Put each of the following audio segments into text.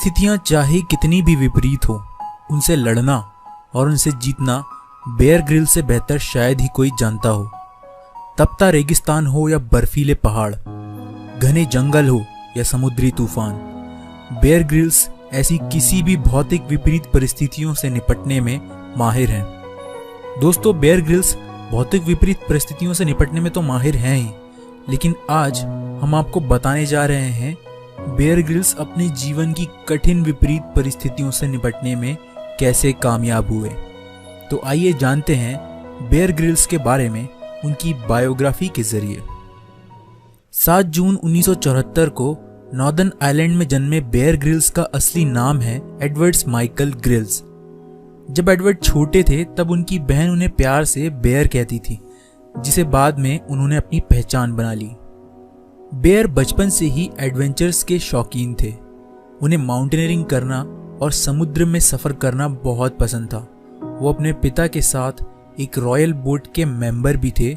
परिस्थितियां चाहे कितनी भी विपरीत हो, उनसे लड़ना और उनसे जीतना बेयर ग्रिल्स से बेहतर शायद ही कोई जानता हो। तपता रेगिस्तान हो या बर्फीले पहाड़, घने जंगल हो या समुद्री तूफान, बेयर ग्रिल्स ऐसी किसी भी भौतिक विपरीत परिस्थितियों से निपटने में माहिर हैं। दोस्तों, बेयर ग्रिल्स भौतिक विपरीत परिस्थितियों से निपटने में तो माहिर हैं ही, लेकिन आज हम आपको बताने जा रहे हैं बेयर ग्रिल्स अपने जीवन की कठिन विपरीत परिस्थितियों से निपटने में कैसे कामयाब हुए। तो आइए जानते हैं बेयर ग्रिल्स के बारे में उनकी बायोग्राफी के जरिए। 7 जून 1974 को नॉर्दर्न आयरलैंड में जन्मे बेयर ग्रिल्स का असली नाम है एडवर्ड माइकल ग्रिल्स। जब एडवर्ड छोटे थे तब उनकी बहन उन्हें प्यार से बेयर कहती थी, जिसे बाद में उन्होंने अपनी पहचान बना ली। बेयर बचपन से ही एडवेंचर्स के शौकीन थे। उन्हें माउंटेनियरिंग करना और समुद्र में सफ़र करना बहुत पसंद था। वो अपने पिता के साथ एक रॉयल बोट के मेंबर भी थे।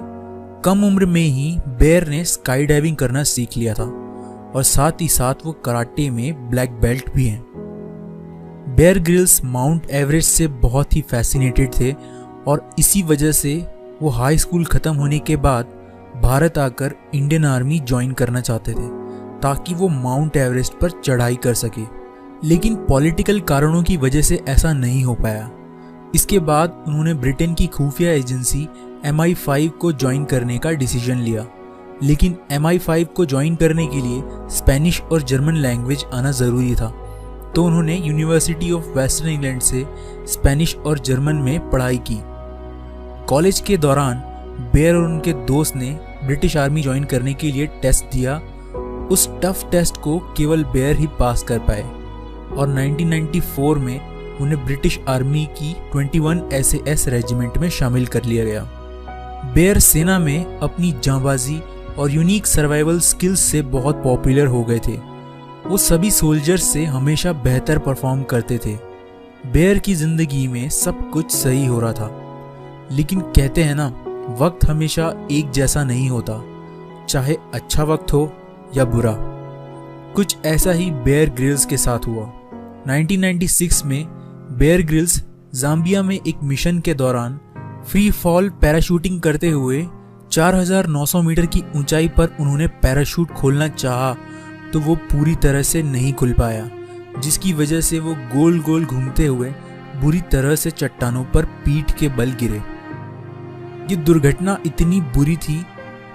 कम उम्र में ही बेयर ने स्काई डाइविंग करना सीख लिया था और साथ ही साथ वो कराटे में ब्लैक बेल्ट भी हैं। बेयर ग्रिल्स माउंट एवरेस्ट से बहुत ही फैसिनेटेड थे और इसी वजह से वो हाई स्कूल ख़त्म होने के बाद भारत आकर इंडियन आर्मी ज्वाइन करना चाहते थे ताकि वो माउंट एवरेस्ट पर चढ़ाई कर सके, लेकिन पॉलिटिकल कारणों की वजह से ऐसा नहीं हो पाया। इसके बाद उन्होंने ब्रिटेन की खुफिया एजेंसी MI5 को ज्वाइन करने का डिसीजन लिया, लेकिन MI5 को ज्वाइन करने के लिए स्पेनिश और जर्मन लैंग्वेज आना ज़रूरी था, तो उन्होंने यूनिवर्सिटी ऑफ वेस्टर्न इंग्लैंड से स्पेनिश और जर्मन में पढ़ाई की। कॉलेज के दौरान बेयर और उनके दोस्त ने ब्रिटिश आर्मी ज्वाइन करने के लिए टेस्ट दिया। उस टफ टेस्ट को केवल बेयर ही पास कर पाए और 1994 में उन्हें ब्रिटिश आर्मी की 21 SAS रेजिमेंट में शामिल कर लिया गया। बेयर सेना में अपनी जांबाजी और यूनिक सर्वाइवल स्किल्स से बहुत पॉपुलर हो गए थे। वो सभी सोल्जर्स से हमेशा बेहतर परफॉर्म करते थे। बेयर की जिंदगी में सब कुछ सही हो रहा था, लेकिन कहते हैं ना, वक्त हमेशा एक जैसा नहीं होता, चाहे अच्छा वक्त हो या बुरा। कुछ ऐसा ही बेयर ग्रिल्स के साथ हुआ। 1996 में बेयर ग्रिल्स जाम्बिया में एक मिशन के दौरान फ्री फॉल पैराशूटिंग करते हुए 4900 मीटर की ऊंचाई पर उन्होंने पैराशूट खोलना चाहा तो वो पूरी तरह से नहीं खुल पाया, जिसकी वजह से वो गोल गोल घूमते हुए बुरी तरह से चट्टानों पर पीठ के बल गिरे। ये दुर्घटना इतनी बुरी थी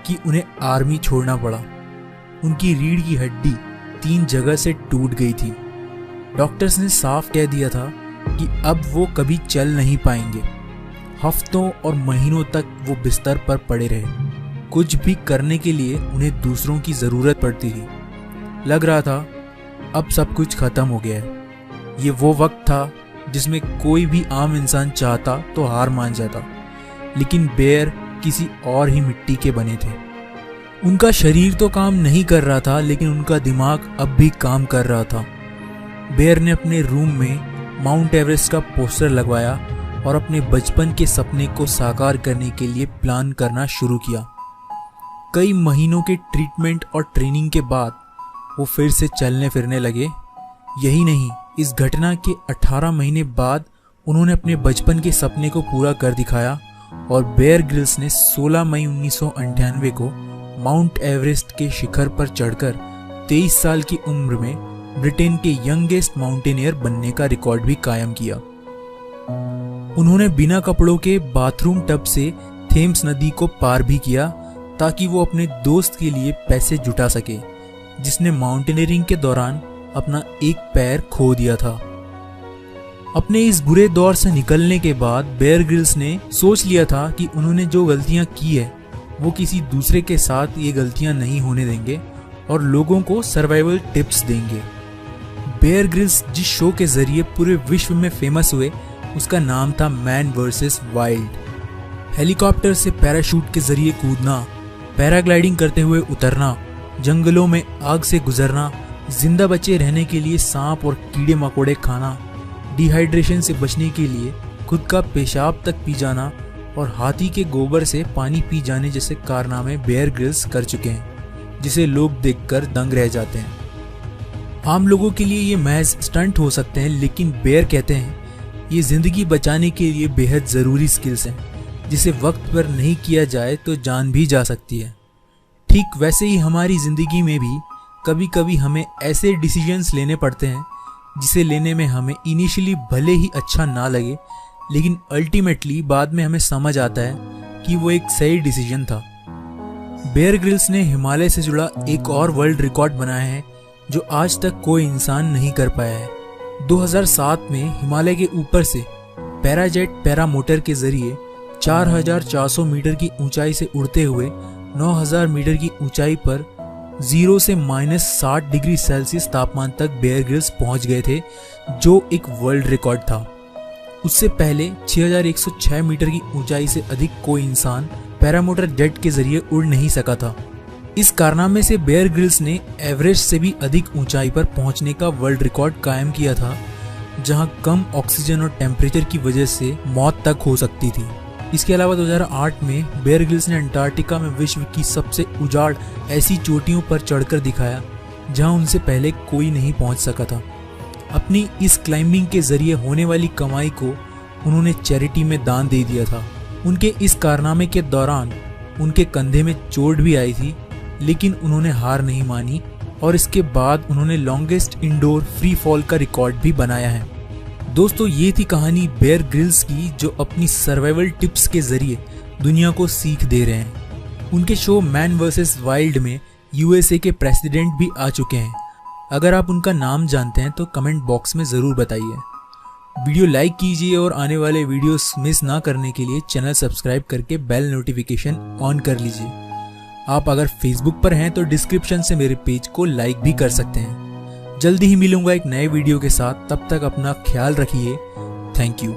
कि उन्हें आर्मी छोड़ना पड़ा। उनकी रीढ़ की हड्डी 3 जगह से टूट गई थी। डॉक्टर्स ने साफ कह दिया था कि अब वो कभी चल नहीं पाएंगे। हफ्तों और महीनों तक वो बिस्तर पर पड़े रहे। कुछ भी करने के लिए उन्हें दूसरों की ज़रूरत पड़ती थी। लग रहा था अब सब कुछ ख़त्म हो गया है। ये वो वक्त था जिसमें कोई भी आम इंसान चाहता तो हार मान जाता, लेकिन बेयर किसी और ही मिट्टी के बने थे। उनका शरीर तो काम नहीं कर रहा था, लेकिन उनका दिमाग अब भी काम कर रहा था। बेयर ने अपने रूम में माउंट एवरेस्ट का पोस्टर लगवाया और अपने बचपन के सपने को साकार करने के लिए प्लान करना शुरू किया। कई महीनों के ट्रीटमेंट और ट्रेनिंग के बाद वो फिर से चलने फिरने लगे। यही नहीं, इस घटना के 18 महीने बाद उन्होंने अपने बचपन के सपने को पूरा कर दिखाया और बेयर ग्रिल्स ने 16 मई 1998 को माउंट एवरेस्ट के शिखर पर चढ़कर 23 साल की उम्र में ब्रिटेन के यंगेस्ट माउंटेनियर बनने का रिकॉर्ड भी कायम किया। उन्होंने बिना कपड़ों के बाथरूम टब से थेम्स नदी को पार भी किया ताकि वो अपने दोस्त के लिए पैसे जुटा सके, जिसने माउंटेनियरिंग के दौरान अपना एक पैर खो दिया था। अपने इस बुरे दौर से निकलने के बाद बेयर ग्रिल्स ने सोच लिया था कि उन्होंने जो गलतियां की है वो किसी दूसरे के साथ ये गलतियां नहीं होने देंगे और लोगों को सर्वाइवल टिप्स देंगे। बेयर ग्रिल्स जिस शो के जरिए पूरे विश्व में फेमस हुए उसका नाम था मैन वर्सेस वाइल्ड। हेलीकॉप्टर से पैराशूट के जरिए कूदना, पैराग्लाइडिंग करते हुए उतरना, जंगलों में आग से गुजरना, जिंदा बचे रहने के लिए सांप और कीड़े मकोड़े खाना, डिहाइड्रेशन से बचने के लिए खुद का पेशाब तक पी जाना और हाथी के गोबर से पानी पी जाने जैसे कारनामे बेयर ग्रिल्स कर चुके हैं, जिसे लोग देखकर दंग रह जाते हैं। आम लोगों के लिए ये महज स्टंट हो सकते हैं, लेकिन बेयर कहते हैं ये जिंदगी बचाने के लिए बेहद ज़रूरी स्किल्स हैं जिसे वक्त पर नहीं किया जाए तो जान भी जा सकती है। ठीक वैसे ही हमारी ज़िंदगी में भी कभी कभी हमें ऐसे डिसीजंस लेने पड़ते हैं जिसे लेने में हमें इनिशियली भले ही अच्छा ना लगे, लेकिन अल्टीमेटली बाद में हमें समझ आता है कि वो एक सही डिसीजन था। बेयर ग्रिल्स ने हिमालय से जुड़ा एक और वर्ल्ड रिकॉर्ड बनाया है जो आज तक कोई इंसान नहीं कर पाया है। 2007 में हिमालय के ऊपर से पैराजेट पैरामोटर के जरिए 4,400 मीटर की ऊंचाई से उड़ते हुए 9,000 मीटर की ऊंचाई पर 0 से -60 डिग्री सेल्सियस तापमान तक बेयर ग्रिल्स पहुंच गए थे, जो एक वर्ल्ड रिकॉर्ड था। उससे पहले 6,106 मीटर की ऊंचाई से अधिक कोई इंसान पैरामोटर जेट के जरिए उड़ नहीं सका था। इस कारनामे से बेयर ग्रिल्स ने एवरेस्ट से भी अधिक ऊंचाई पर पहुंचने का वर्ल्ड रिकॉर्ड कायम किया था, जहां कम ऑक्सीजन और टेम्परेचर की वजह से मौत तक हो सकती थी। इसके अलावा 2008 में बेयर ग्रिल्स ने अंटार्कटिका में विश्व की सबसे उजाड़ ऐसी चोटियों पर चढ़कर दिखाया जहां उनसे पहले कोई नहीं पहुंच सका था। अपनी इस क्लाइंबिंग के जरिए होने वाली कमाई को उन्होंने चैरिटी में दान दे दिया था। उनके इस कारनामे के दौरान उनके कंधे में चोट भी आई थी, लेकिन उन्होंने हार नहीं मानी और इसके बाद उन्होंने लॉन्गेस्ट इंडोर फ्री फॉल का रिकॉर्ड भी बनाया है। दोस्तों, ये थी कहानी बेयर ग्रिल्स की, जो अपनी सर्वाइवल टिप्स के जरिए दुनिया को सीख दे रहे हैं। उनके शो मैन वर्सेस वाइल्ड में यूएसए के प्रेसिडेंट भी आ चुके हैं। अगर आप उनका नाम जानते हैं तो कमेंट बॉक्स में ज़रूर बताइए। वीडियो लाइक कीजिए और आने वाले वीडियोस मिस ना करने के लिए चैनल सब्सक्राइब करके बेल नोटिफिकेशन ऑन कर लीजिए। आप अगर फेसबुक पर हैं तो डिस्क्रिप्शन से मेरे पेज को लाइक भी कर सकते हैं। जल्दी ही मिलूंगा एक नए वीडियो के साथ, तब तक अपना ख्याल रखिए। Thank you.